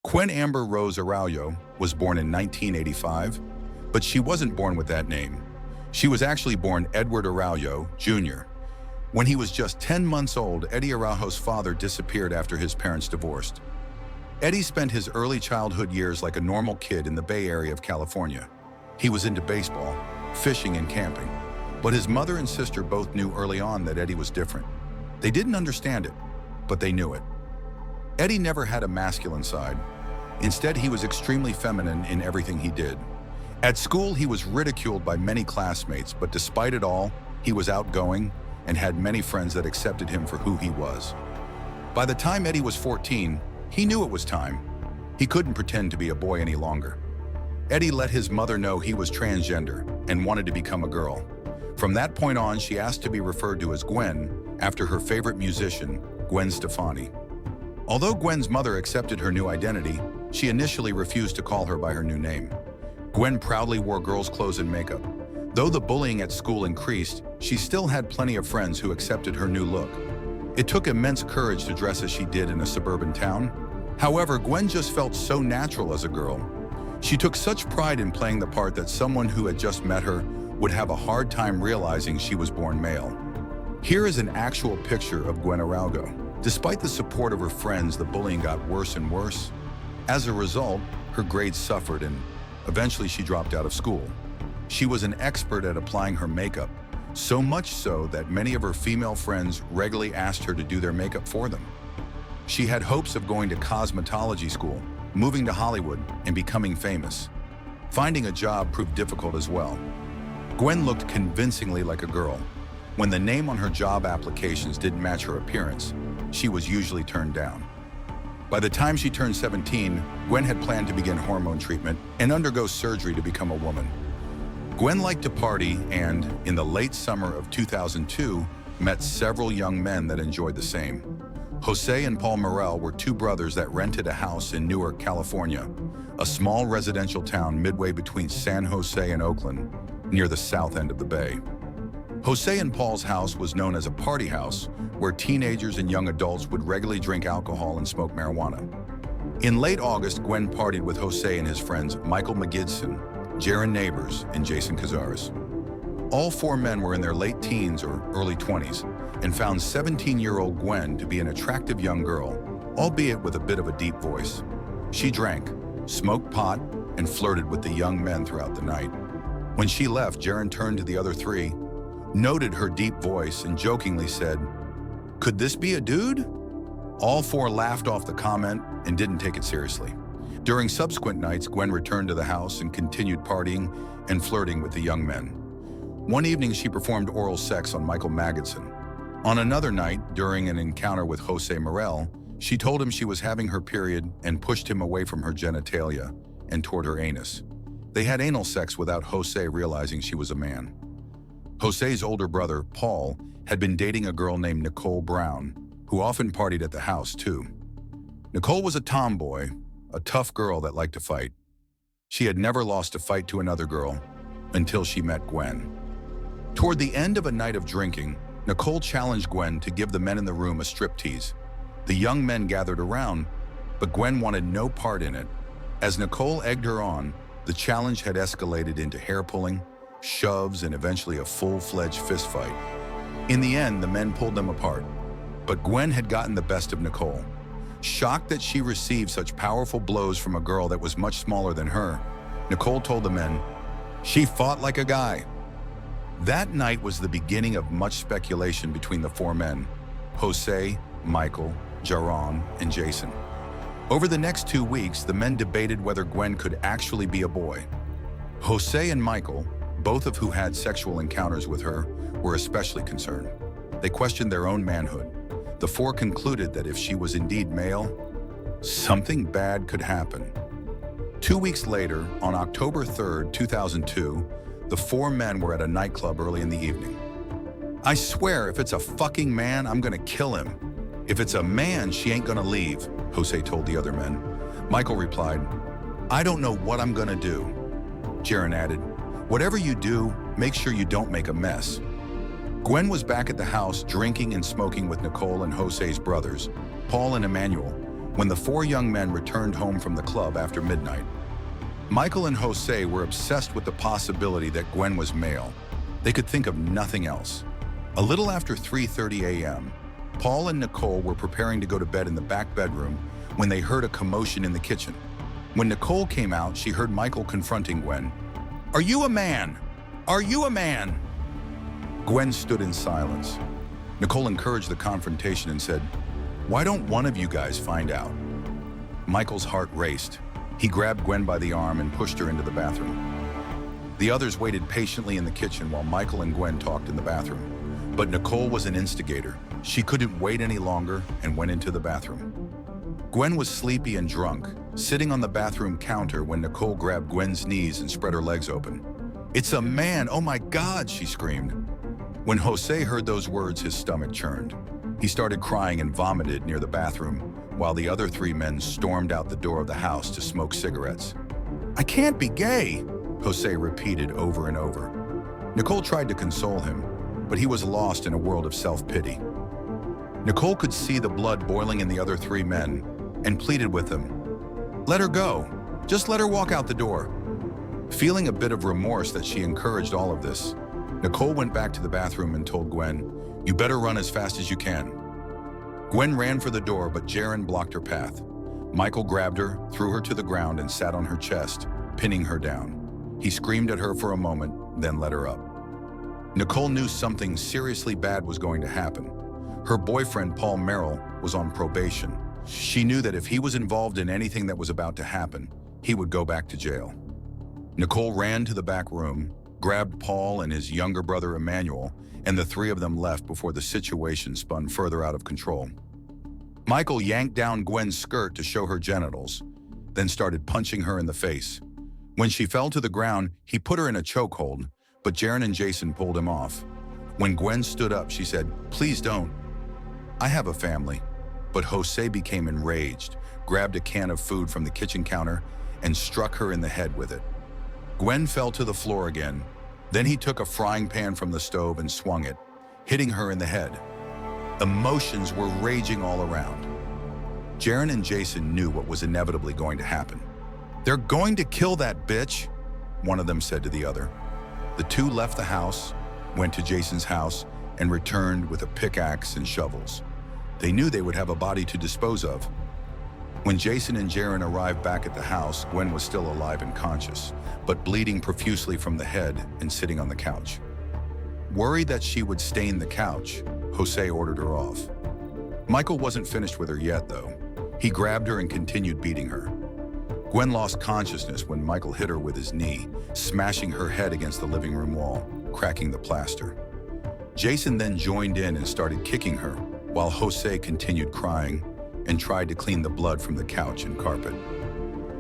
Gwen Amber Rose Araujo was born in 1985, but she wasn't born with that name. She was actually born Edward Araujo, Jr. When he was just 10 months old, Eddie Araujo's father disappeared after his parents divorced. Eddie spent his early childhood years like a normal kid in the Bay Area of California. He was into baseball, fishing, and camping. But his mother and sister both knew early on that Eddie was different. They didn't understand it, but they knew it. Eddie never had a masculine side. Instead, he was extremely feminine in everything he did. At school, he was ridiculed by many classmates, but despite it all, he was outgoing and had many friends that accepted him for who he was. By the time Eddie was 14, he knew it was time. He couldn't pretend to be a boy any longer. Eddie let his mother know he was transgender and wanted to become a girl. From that point on, she asked to be referred to as Gwen, after her favorite musician, Gwen Stefani. Although Gwen's mother accepted her new identity, she initially refused to call her by her new name. Gwen proudly wore girls' clothes and makeup. Though the bullying at school increased, she still had plenty of friends who accepted her new look. It took immense courage to dress as she did in a suburban town. However, Gwen just felt so natural as a girl. She took such pride in playing the part that someone who had just met her would have a hard time realizing she was born male. Here is an actual picture of Gwen Araujo. Despite the support of her friends, the bullying got worse and worse. As a result, her grades suffered and eventually she dropped out of school. She was an expert at applying her makeup, so much so that many of her female friends regularly asked her to do their makeup for them. She had hopes of going to cosmetology school, moving to Hollywood, and becoming famous. Finding a job proved difficult as well. Gwen looked convincingly like a girl. When the name on her job applications didn't match her appearance, she was usually turned down. By the time she turned 17, Gwen had planned to begin hormone treatment and undergo surgery to become a woman. Gwen liked to party and, in the late summer of 2002, met several young men that enjoyed the same. Jose and Paul Morel were two brothers that rented a house in Newark, California, a small residential town midway between San Jose and Oakland, near the south end of the bay. Jose and Paul's house was known as a party house, where teenagers and young adults would regularly drink alcohol and smoke marijuana. In late August, Gwen partied with Jose and his friends Michael McGidson, Jaron Neighbors, and Jason Cazares. All four men were in their late teens or early 20s and found 17-year-old Gwen to be an attractive young girl, albeit with a bit of a deep voice. She drank, smoked pot, and flirted with the young men throughout the night. When she left, Jaron turned to the other three, noted her deep voice, and jokingly said, "Could this be a dude?" All four laughed off the comment and didn't take it seriously. During subsequent nights, Gwen returned to the house and continued partying and flirting with the young men. One evening, she performed oral sex on Michael Magidson. On another night, during an encounter with Jose Morel, she told him she was having her period and pushed him away from her genitalia and toward her anus. They had anal sex without Jose realizing she was a man. Jose's older brother, Paul, had been dating a girl named Nicole Brown, who often partied at the house too. Nicole was a tomboy, a tough girl that liked to fight. She had never lost a fight to another girl until she met Gwen. Toward the end of a night of drinking, Nicole challenged Gwen to give the men in the room a striptease. The young men gathered around, but Gwen wanted no part in it. As Nicole egged her on, the challenge had escalated into hair-pulling, shoves, and eventually a full-fledged fistfight. In the end, the men pulled them apart, but Gwen had gotten the best of Nicole. Shocked that she received such powerful blows from a girl that was much smaller than her, Nicole told the men, "She fought like a guy." That night was the beginning of much speculation between the four men, Jose, Michael, Jaron, and Jason. Over the next 2 weeks, the men debated whether Gwen could actually be a boy. Jose and Michael, both of who had sexual encounters with her, were especially concerned. They questioned their own manhood. The four concluded that if she was indeed male, something bad could happen. 2 weeks later, on October 3rd, 2002, the four men were at a nightclub early in the evening. "I swear, if it's a fucking man, I'm gonna kill him. If it's a man, she ain't gonna leave," Jose told the other men. Michael replied, "I don't know what I'm gonna do." Jaron added, "Whatever you do, make sure you don't make a mess." Gwen was back at the house drinking and smoking with Nicole and Jose's brothers, Paul and Emmanuel, when the four young men returned home from the club after midnight. Michael and Jose were obsessed with the possibility that Gwen was male. They could think of nothing else. A little after 3:30 a.m., Paul and Nicole were preparing to go to bed in the back bedroom when they heard a commotion in the kitchen. When Nicole came out, she heard Michael confronting Gwen. "Are you a man? Are you a man?" Gwen stood in silence. Nicole encouraged the confrontation and said, "Why don't one of you guys find out?" Michael's heart raced. He grabbed Gwen by the arm and pushed her into the bathroom. The others waited patiently in the kitchen while Michael and Gwen talked in the bathroom. But Nicole was an instigator. She couldn't wait any longer and went into the bathroom. Gwen was sleepy and drunk, sitting on the bathroom counter when Nicole grabbed Gwen's knees and spread her legs open. "It's a man! Oh my God!" she screamed. When Jose heard those words, his stomach churned. He started crying and vomited near the bathroom, while the other three men stormed out the door of the house to smoke cigarettes. "I can't be gay," Jose repeated over and over. Nicole tried to console him, but he was lost in a world of self-pity. Nicole could see the blood boiling in the other three men and pleaded with them, "Let her go. Just let her walk out the door." Feeling a bit of remorse that she encouraged all of this, Nicole went back to the bathroom and told Gwen, "You better run as fast as you can." Gwen ran for the door, but Jaren blocked her path. Michael grabbed her, threw her to the ground, and sat on her chest, pinning her down. He screamed at her for a moment, then let her up. Nicole knew something seriously bad was going to happen. Her boyfriend, Paul Merrill, was on probation. She knew that if he was involved in anything that was about to happen, he would go back to jail. Nicole ran to the back room, grabbed Paul and his younger brother Emmanuel, and the three of them left before the situation spun further out of control. Michael yanked down Gwen's skirt to show her genitals, then started punching her in the face. When she fell to the ground, he put her in a chokehold, but Jaren and Jason pulled him off. When Gwen stood up, she said, "Please don't. I have a family." But Jose became enraged, grabbed a can of food from the kitchen counter, and struck her in the head with it. Gwen fell to the floor again. Then he took a frying pan from the stove and swung it, hitting her in the head. Emotions were raging all around. Jaren and Jason knew what was inevitably going to happen. "They're going to kill that bitch," one of them said to the other. The two left the house, went to Jason's house, and returned with a pickaxe and shovels. They knew they would have a body to dispose of. When Jason and Jaren arrived back at the house, Gwen was still alive and conscious, but bleeding profusely from the head and sitting on the couch. Worried that she would stain the couch, Jose ordered her off. Michael wasn't finished with her yet, though. He grabbed her and continued beating her. Gwen lost consciousness when Michael hit her with his knee, smashing her head against the living room wall, cracking the plaster. Jason then joined in and started kicking her, while Jose continued crying and tried to clean the blood from the couch and carpet.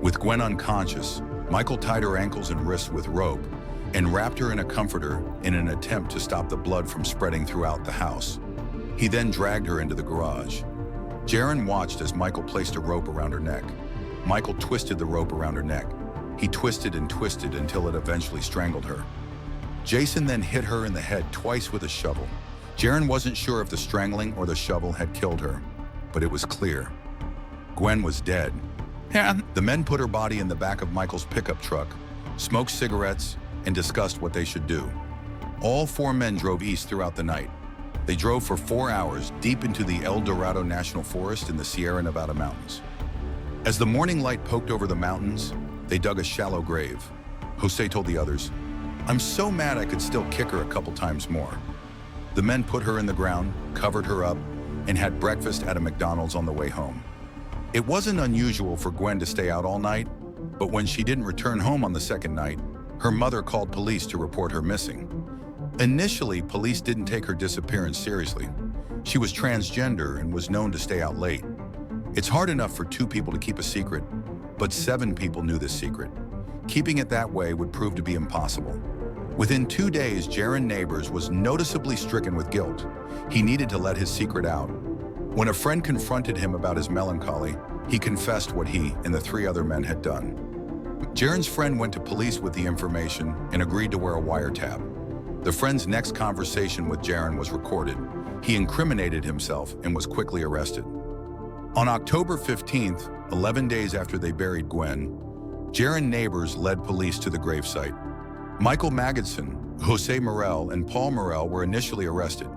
With Gwen unconscious, Michael tied her ankles and wrists with rope and wrapped her in a comforter in an attempt to stop the blood from spreading throughout the house. He then dragged her into the garage. Jaren watched as Michael placed a rope around her neck. Michael twisted the rope around her neck. He twisted and twisted until it eventually strangled her. Jason then hit her in the head twice with a shovel. Jaren wasn't sure if the strangling or the shovel had killed her, but it was clear. Gwen was dead. The men put her body in the back of Michael's pickup truck, smoked cigarettes, and discussed what they should do. All four men drove east throughout the night. They drove for 4 hours deep into the El Dorado National Forest in the Sierra Nevada mountains. As the morning light poked over the mountains, they dug a shallow grave. Jose told the others, "I'm so mad I could still kick her a couple times more." The men put her in the ground, covered her up, and had breakfast at a McDonald's on the way home. It wasn't unusual for Gwen to stay out all night, but when she didn't return home on the second night, her mother called police to report her missing. Initially, police didn't take her disappearance seriously. She was transgender and was known to stay out late. It's hard enough for 2 people to keep a secret, but 7 people knew this secret. Keeping it that way would prove to be impossible. Within 2 days, Jaren Neighbors was noticeably stricken with guilt. He needed to let his secret out. When a friend confronted him about his melancholy, he confessed what he and the 3 other men had done. Jaren's friend went to police with the information and agreed to wear a wiretap. The friend's next conversation with Jaren was recorded. He incriminated himself and was quickly arrested. On October 15th, 11 days after they buried Gwen, Jaron neighbors led police to the gravesite. Michael Magidson, Jose Morel, and Paul Morel were initially arrested.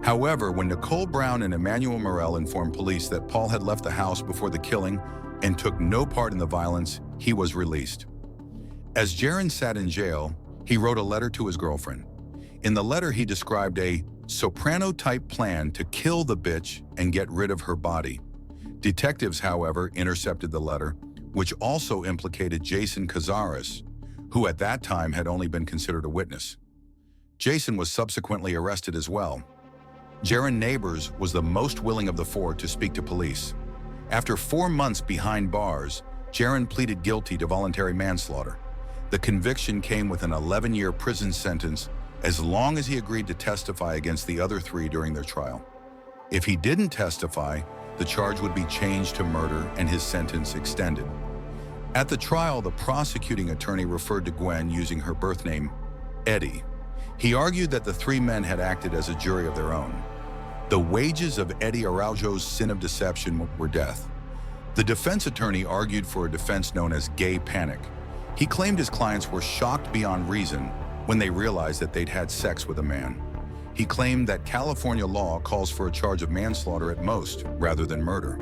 However, when Nicole Brown and Emmanuel Morel informed police that Paul had left the house before the killing and took no part in the violence, he was released. As Jaron sat in jail, he wrote a letter to his girlfriend. In the letter, he described a soprano-type plan to kill the bitch and get rid of her body. Detectives, however, intercepted the letter, which also implicated Jason Cazares, who at that time had only been considered a witness. Jason was subsequently arrested as well. Jaron Neighbors was the most willing of the four to speak to police. After 4 months behind bars, Jaron pleaded guilty to voluntary manslaughter. The conviction came with an 11-year prison sentence as long as he agreed to testify against the other 3 during their trial. If he didn't testify, the charge would be changed to murder and his sentence extended. At the trial, the prosecuting attorney referred to Gwen using her birth name, Eddie. He argued that the 3 men had acted as a jury of their own. The wages of Eddie Araujo's sin of deception were death. The defense attorney argued for a defense known as gay panic. He claimed his clients were shocked beyond reason when they realized that they'd had sex with a man. He claimed that California law calls for a charge of manslaughter at most, rather than murder.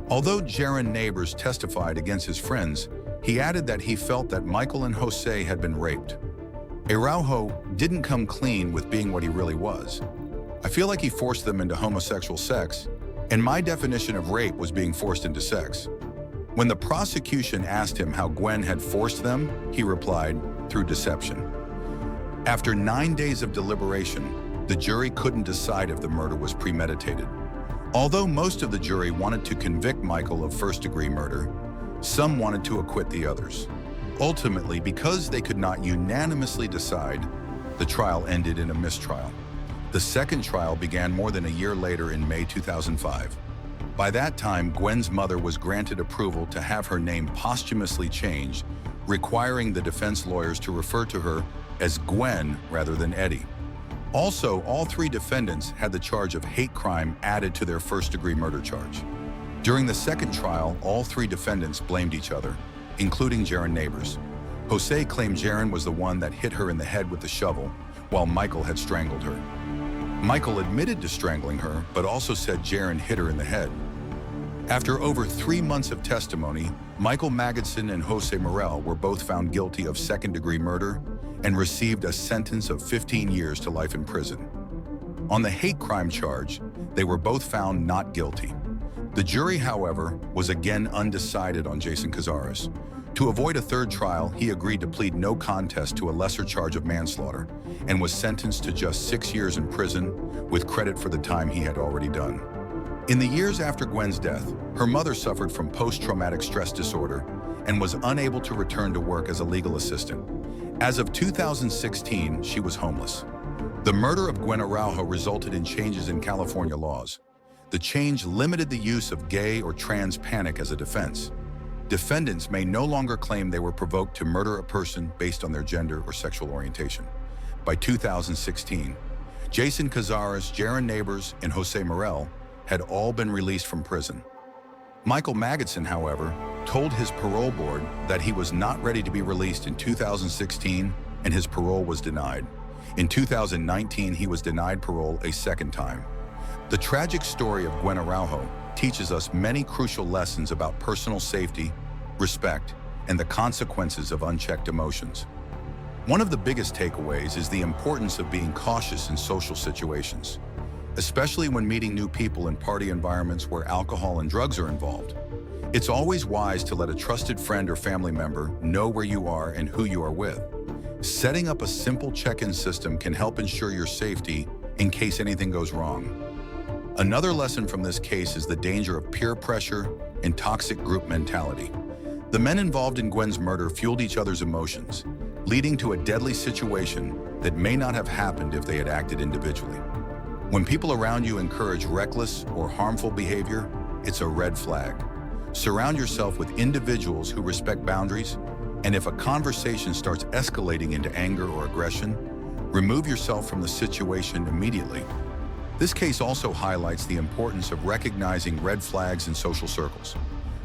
Although Jaron Neighbors testified against his friends, he added that he felt that Michael and Jose had been raped. Araujo didn't come clean with being what he really was. I feel like he forced them into homosexual sex, and my definition of rape was being forced into sex. When the prosecution asked him how Gwen had forced them, he replied, through deception. After 9 days of deliberation, the jury couldn't decide if the murder was premeditated. Although most of the jury wanted to convict Michael of first-degree murder, some wanted to acquit the others. Ultimately, because they could not unanimously decide, the trial ended in a mistrial. The second trial began more than a year later in May 2005. By that time, Gwen's mother was granted approval to have her name posthumously changed, requiring the defense lawyers to refer to her as Gwen rather than Eddie. Also, all 3 defendants had the charge of hate crime added to their first-degree murder charge. During the second trial, all 3 defendants blamed each other, including Jaron Neighbors. Jose claimed Jaron was the one that hit her in the head with the shovel, while Michael had strangled her. Michael admitted to strangling her, but also said Jaron hit her in the head. After over 3 months of testimony, Michael Magidson and Jose Morel were both found guilty of second-degree murder and received a sentence of 15 years to life in prison. On the hate crime charge, they were both found not guilty. The jury, however, was again undecided on Jason Cazares. To avoid a third trial, he agreed to plead no contest to a lesser charge of manslaughter and was sentenced to just 6 years in prison, with credit for the time he had already done. In the years after Gwen's death, her mother suffered from post-traumatic stress disorder and was unable to return to work as a legal assistant. As of 2016, she was homeless. The murder of Gwen Araujo resulted in changes in California laws. The change limited the use of gay or trans panic as a defense. Defendants may no longer claim they were provoked to murder a person based on their gender or sexual orientation. By 2016, Jason Cazares, Jaron Neighbors, and Jose Morel had all been released from prison. Michael Magidson, however, told his parole board that he was not ready to be released in 2016 and his parole was denied. In 2019, he was denied parole a second time. The tragic story of Gwen Araujo teaches us many crucial lessons about personal safety, respect, and the consequences of unchecked emotions. One of the biggest takeaways is the importance of being cautious in social situations, especially when meeting new people in party environments where alcohol and drugs are involved. It's always wise to let a trusted friend or family member know where you are and who you are with. Setting up a simple check-in system can help ensure your safety in case anything goes wrong. Another lesson from this case is the danger of peer pressure and toxic group mentality. The men involved in Gwen's murder fueled each other's emotions, leading to a deadly situation that may not have happened if they had acted individually. When people around you encourage reckless or harmful behavior, it's a red flag. Surround yourself with individuals who respect boundaries, and if a conversation starts escalating into anger or aggression, remove yourself from the situation immediately. This case also highlights the importance of recognizing red flags in social circles.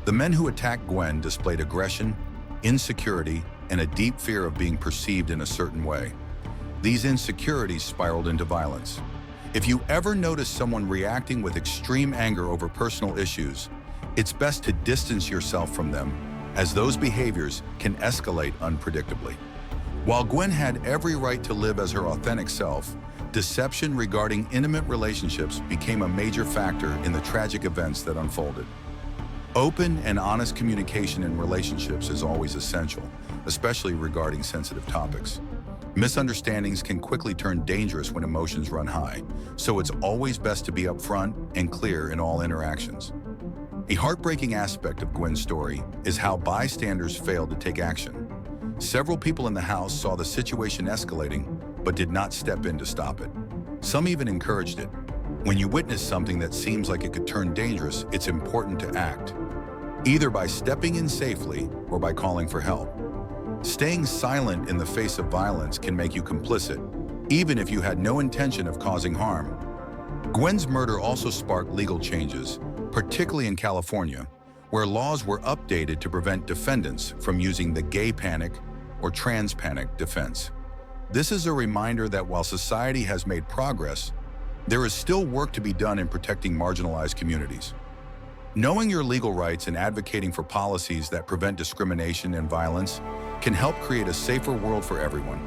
The men who attacked Gwen displayed aggression, insecurity, and a deep fear of being perceived in a certain way. These insecurities spiraled into violence. If you ever notice someone reacting with extreme anger over personal issues, it's best to distance yourself from them, as those behaviors can escalate unpredictably. While Gwen had every right to live as her authentic self, deception regarding intimate relationships became a major factor in the tragic events that unfolded. Open and honest communication in relationships is always essential, especially regarding sensitive topics. Misunderstandings can quickly turn dangerous when emotions run high, so it's always best to be upfront and clear in all interactions. A heartbreaking aspect of Gwen's story is how bystanders failed to take action. Several people in the house saw the situation escalating, but did not step in to stop it. Some even encouraged it. When you witness something that seems like it could turn dangerous, it's important to act, either by stepping in safely or by calling for help. Staying silent in the face of violence can make you complicit, even if you had no intention of causing harm. Gwen's murder also sparked legal changes, particularly in California, where laws were updated to prevent defendants from using the gay panic or trans panic defense. This is a reminder that while society has made progress, there is still work to be done in protecting marginalized communities. Knowing your legal rights and advocating for policies that prevent discrimination and violence can help create a safer world for everyone.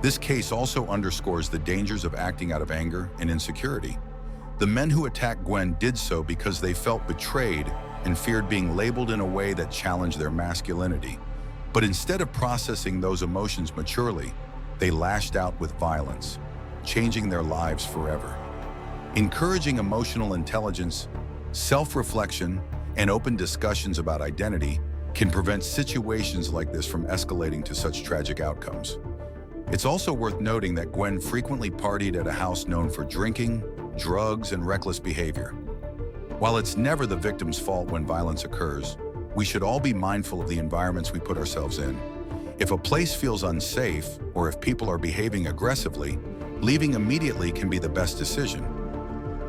This case also underscores the dangers of acting out of anger and insecurity. The men who attacked Gwen did so because they felt betrayed and feared being labeled in a way that challenged their masculinity. But instead of processing those emotions maturely, they lashed out with violence, changing their lives forever. Encouraging emotional intelligence, self-reflection, and open discussions about identity can prevent situations like this from escalating to such tragic outcomes. It's also worth noting that Gwen frequently partied at a house known for drinking, drugs, and reckless behavior. While it's never the victim's fault when violence occurs, we should all be mindful of the environments we put ourselves in. If a place feels unsafe, or if people are behaving aggressively, leaving immediately can be the best decision.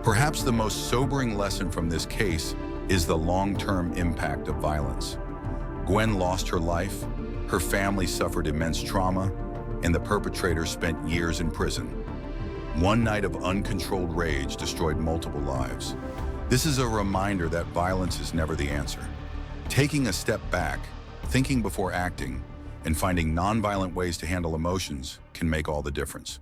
Perhaps the most sobering lesson from this case is the long-term impact of violence. Gwen lost her life, her family suffered immense trauma, and the perpetrator spent years in prison. One night of uncontrolled rage destroyed multiple lives. This is a reminder that violence is never the answer. Taking a step back, thinking before acting, and finding nonviolent ways to handle emotions can make all the difference.